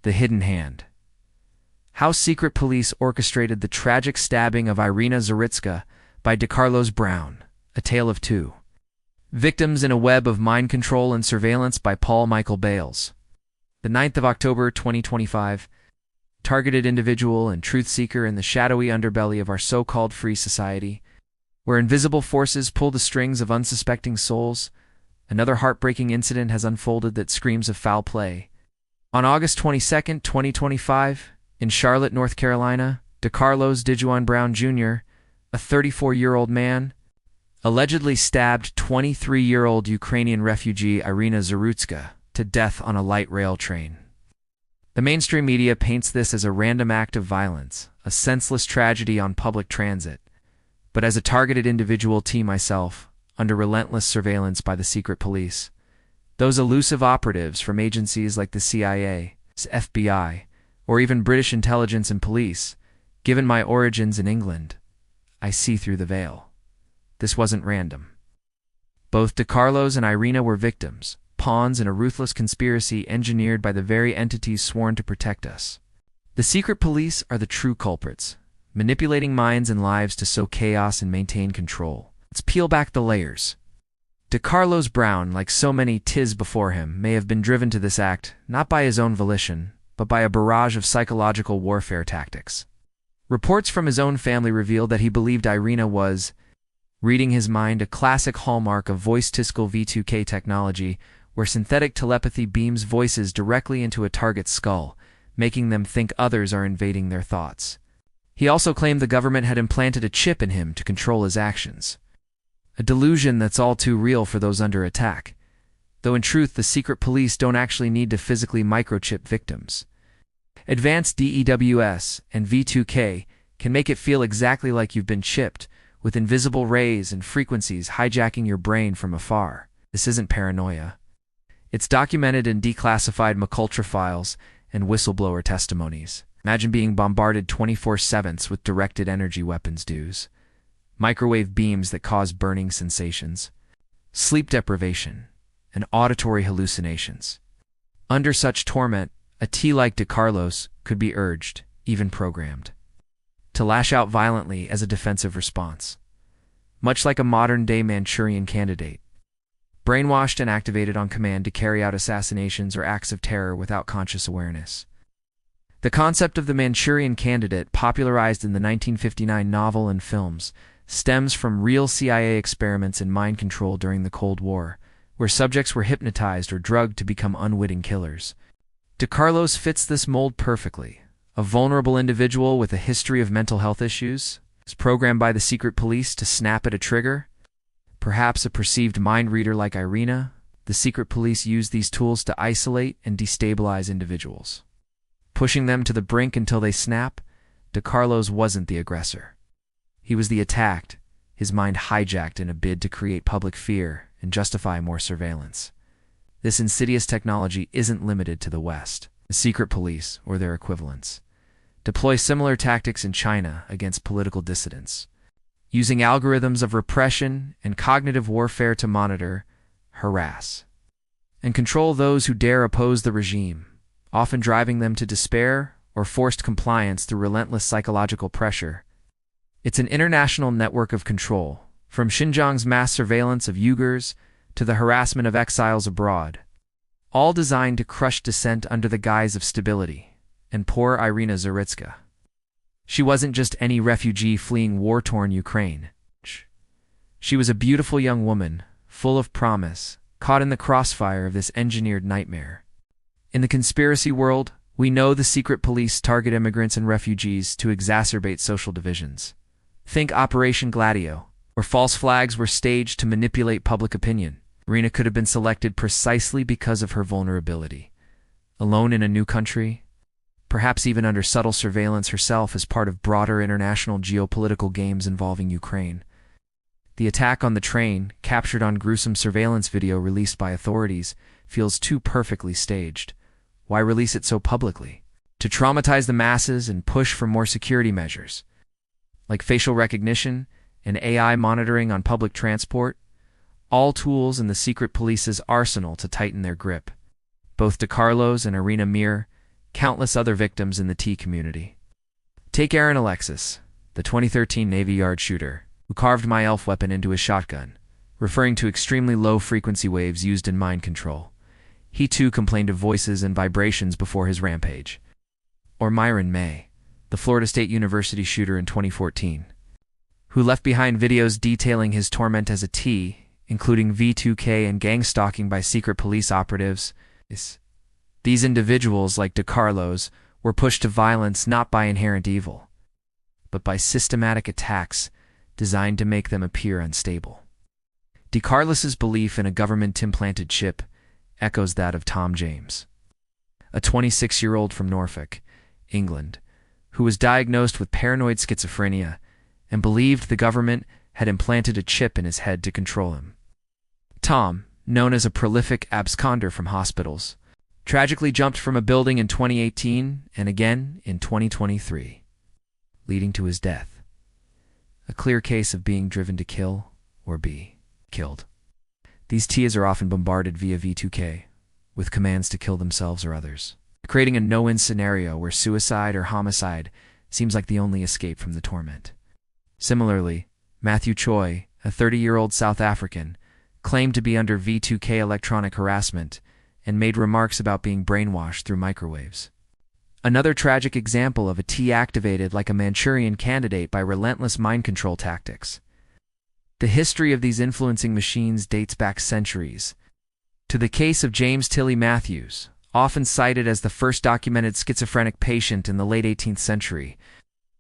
The Hidden Hand. How Secret Police Orchestrated the Tragic Stabbing of Iryna Zarutska by Decarlos Brown, A Tale of Two. Victims in a Web of Mind Control and Surveillance by Paul Michael Bales. The 9th of October, 2025. Targeted individual and truth seeker in the shadowy underbelly of our so-called free society, where invisible forces pull the strings of unsuspecting souls, another heartbreaking incident has unfolded that screams of foul play. On August 22, 2025, in Charlotte, North Carolina, Decarlos Dejuan Brown Jr., a 34-year-old man, allegedly stabbed 23-year-old Ukrainian refugee Iryna Zarutska to death on a light rail train. The mainstream media paints this as a random act of violence, a senseless tragedy on public transit. But as a targeted individual myself, under relentless surveillance by the secret police, those elusive operatives from agencies like the CIA, FBI, or even British intelligence and police, given my origins in England, I see through the veil. This wasn't random. Both Decarlos and Iryna were victims, pawns in a ruthless conspiracy engineered by the very entities sworn to protect us. The secret police are the true culprits, manipulating minds and lives to sow chaos and maintain control. Let's peel back the layers. Decarlos Brown, like so many tis before him, may have been driven to this act not by his own volition, but by a barrage of psychological warfare tactics. Reports from his own family revealed that he believed Iryna was reading his mind, a classic hallmark of voice-to-skull V2K technology, where synthetic telepathy beams voices directly into a target's skull, making them think others are invading their thoughts. He also claimed the government had implanted a chip in him to control his actions. A delusion that's all too real for those under attack, though in truth the secret police don't actually need to physically microchip victims. Advanced DEWS and V2K can make it feel exactly like you've been chipped, with invisible rays and frequencies hijacking your brain from afar. This isn't paranoia. It's documented in declassified McUltra files and whistleblower testimonies. Imagine being bombarded 24/7 with directed energy weapons dues, microwave beams that cause burning sensations, sleep deprivation, and auditory hallucinations. Under such torment, a T like Decarlos could be urged, even programmed, to lash out violently as a defensive response, much like a modern-day Manchurian candidate, brainwashed and activated on command to carry out assassinations or acts of terror without conscious awareness. The concept of the Manchurian candidate, popularized in the 1959 novel and films, stems from real CIA experiments in mind control during the Cold War, where subjects were hypnotized or drugged to become unwitting killers. Decarlos fits this mold perfectly. A vulnerable individual with a history of mental health issues, is programmed by the secret police to snap at a trigger. Perhaps a perceived mind reader like Iryna, the secret police use these tools to isolate and destabilize individuals, pushing them to the brink until they snap. Decarlos wasn't the aggressor. He was the attacked, his mind hijacked in a bid to create public fear and justify more surveillance. This insidious technology isn't limited to the West. The secret police, or their equivalents, deploy similar tactics in China against political dissidents, using algorithms of repression and cognitive warfare to monitor, harass, and control those who dare oppose the regime, often driving them to despair or forced compliance through relentless psychological pressure. It's an international network of control, from Xinjiang's mass surveillance of Uyghurs to the harassment of exiles abroad, all designed to crush dissent under the guise of stability. And poor Iryna Zarutska. She wasn't just any refugee fleeing war-torn Ukraine. She was a beautiful young woman, full of promise, caught in the crossfire of this engineered nightmare. In the conspiracy world, we know the secret police target immigrants and refugees to exacerbate social divisions. Think Operation Gladio, where false flags were staged to manipulate public opinion. Iryna could have been selected precisely because of her vulnerability. Alone in a new country, perhaps even under subtle surveillance herself as part of broader international geopolitical games involving Ukraine. The attack on the train, captured on gruesome surveillance video released by authorities, feels too perfectly staged. Why release it so publicly? To traumatize the masses and push for more security measures, like facial recognition and AI monitoring on public transport, all tools in the secret police's arsenal to tighten their grip. Both Decarlos and Iryna countless other victims in the T community. Take Aaron Alexis, the 2013 Navy Yard shooter, who carved my elf weapon into his shotgun, referring to extremely low frequency waves used in mind control. He too complained of voices and vibrations before his rampage. Or Myron May, the Florida State University shooter in 2014, who left behind videos detailing his torment as a T, including V2K and gang stalking by secret police operatives. These individuals, like Decarlos, were pushed to violence not by inherent evil, but by systematic attacks designed to make them appear unstable. Decarlos's belief in a government-implanted chip echoes that of Tom James, a 26-year-old from Norfolk, England, who was diagnosed with paranoid schizophrenia and believed the government had implanted a chip in his head to control him. Tom, known as a prolific absconder from hospitals, tragically jumped from a building in 2018 and again in 2023, leading to his death. A clear case of being driven to kill or be killed. These Ts are often bombarded via V2K, with commands to kill themselves or others, creating a no-win scenario where suicide or homicide seems like the only escape from the torment. Similarly, Matthew Choi, a 30-year-old South African, claimed to be under V2K electronic harassment and made remarks about being brainwashed through microwaves. Another tragic example of a T activated like a Manchurian candidate by relentless mind control tactics. The history of these influencing machines dates back centuries to the case of James Tilly Matthews, often cited as the first documented schizophrenic patient in the late 18th century,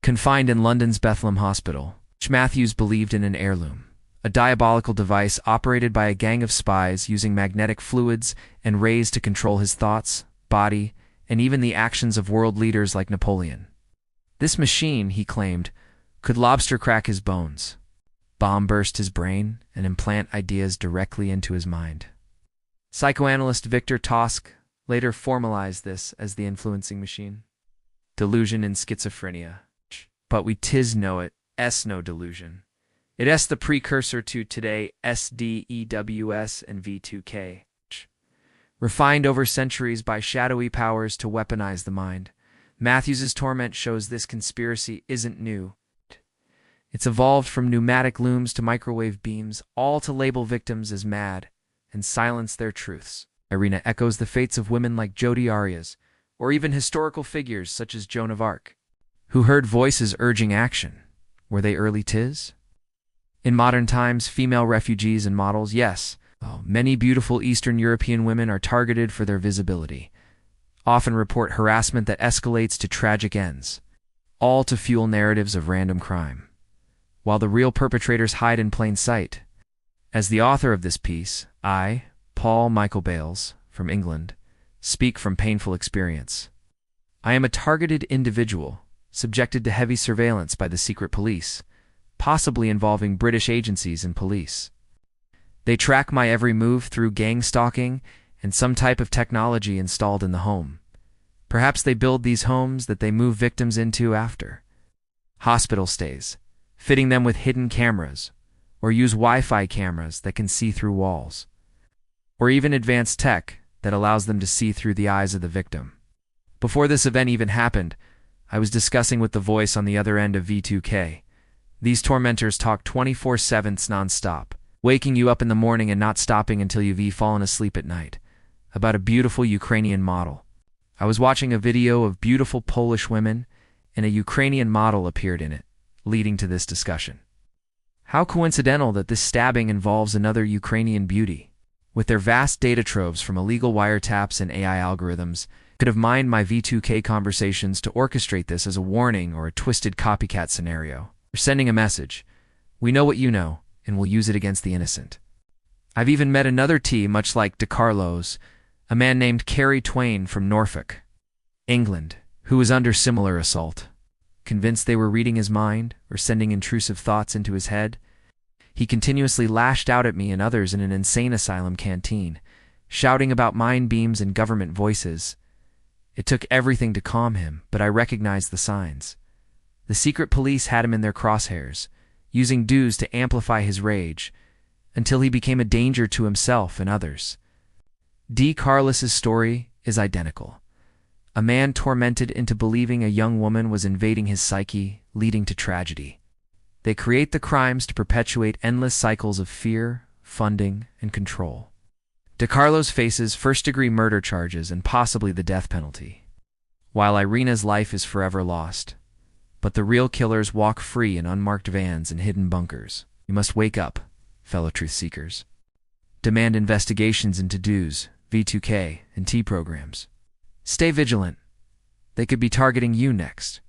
confined in London's Bethlehem Hospital. Matthews believed in an heirloom, a diabolical device operated by a gang of spies using magnetic fluids and rays to control his thoughts, body, and even the actions of world leaders like Napoleon. This machine, he claimed, could lobster crack his bones, bomb burst his brain, and implant ideas directly into his mind. Psychoanalyst Victor Tosk later formalized this as the influencing machine. Delusion in schizophrenia. But we tis know it, no delusion. It is the precursor to today SDEWS and V2K. Refined over centuries by shadowy powers to weaponize the mind. Matthews's torment shows this conspiracy isn't new. It's evolved from pneumatic looms to microwave beams, all to label victims as mad and silence their truths. Iryna echoes the fates of women like Jodi Arias, or even historical figures such as Joan of Arc, who heard voices urging action. Were they early Ts? In modern times, female refugees and models, yes. Many beautiful Eastern European women are targeted for their visibility, often report harassment that escalates to tragic ends, all to fuel narratives of random crime, while the real perpetrators hide in plain sight. As the author of this piece, I, Paul Michael Bales, from England, speak from painful experience. I am a targeted individual, subjected to heavy surveillance by the secret police, possibly involving British agencies and police. They track my every move through gang stalking and some type of technology installed in the home. Perhaps they build these homes that they move victims into after. Hospital stays, fitting them with hidden cameras, or use Wi-Fi cameras that can see through walls, or even advanced tech that allows them to see through the eyes of the victim. Before this event even happened, I was discussing with the voice on the other end of V2K. These tormentors talk 24/7 non-stop, waking you up in the morning and not stopping until you've fallen asleep at night, about a beautiful Ukrainian model. I was watching a video of beautiful Polish women, and a Ukrainian model appeared in it, leading to this discussion. How coincidental that this stabbing involves another Ukrainian beauty. With their vast data troves from illegal wiretaps and AI algorithms, could have mined my V2K conversations to orchestrate this as a warning or a twisted copycat scenario. Or sending a message, we know what you know, and we'll use it against the innocent. I've even met another T much like Decarlos, a man named Carrie Twain from Norfolk, England, who was under similar assault. Convinced they were reading his mind or sending intrusive thoughts into his head, he continuously lashed out at me and others in an insane asylum canteen, shouting about mind beams and government voices. It took everything to calm him, but I recognized the signs. The secret police had him in their crosshairs, using dues to amplify his rage, until he became a danger to himself and others. Decarlos's story is identical. A man tormented into believing a young woman was invading his psyche, leading to tragedy. They create the crimes to perpetuate endless cycles of fear, funding, and control. Decarlos faces first-degree murder charges and possibly the death penalty, while Iryna's life is forever lost. But the real killers walk free in unmarked vans and hidden bunkers. You must wake up, fellow truth-seekers. Demand investigations into DO's, V2K, and T programs. Stay vigilant. They could be targeting you next.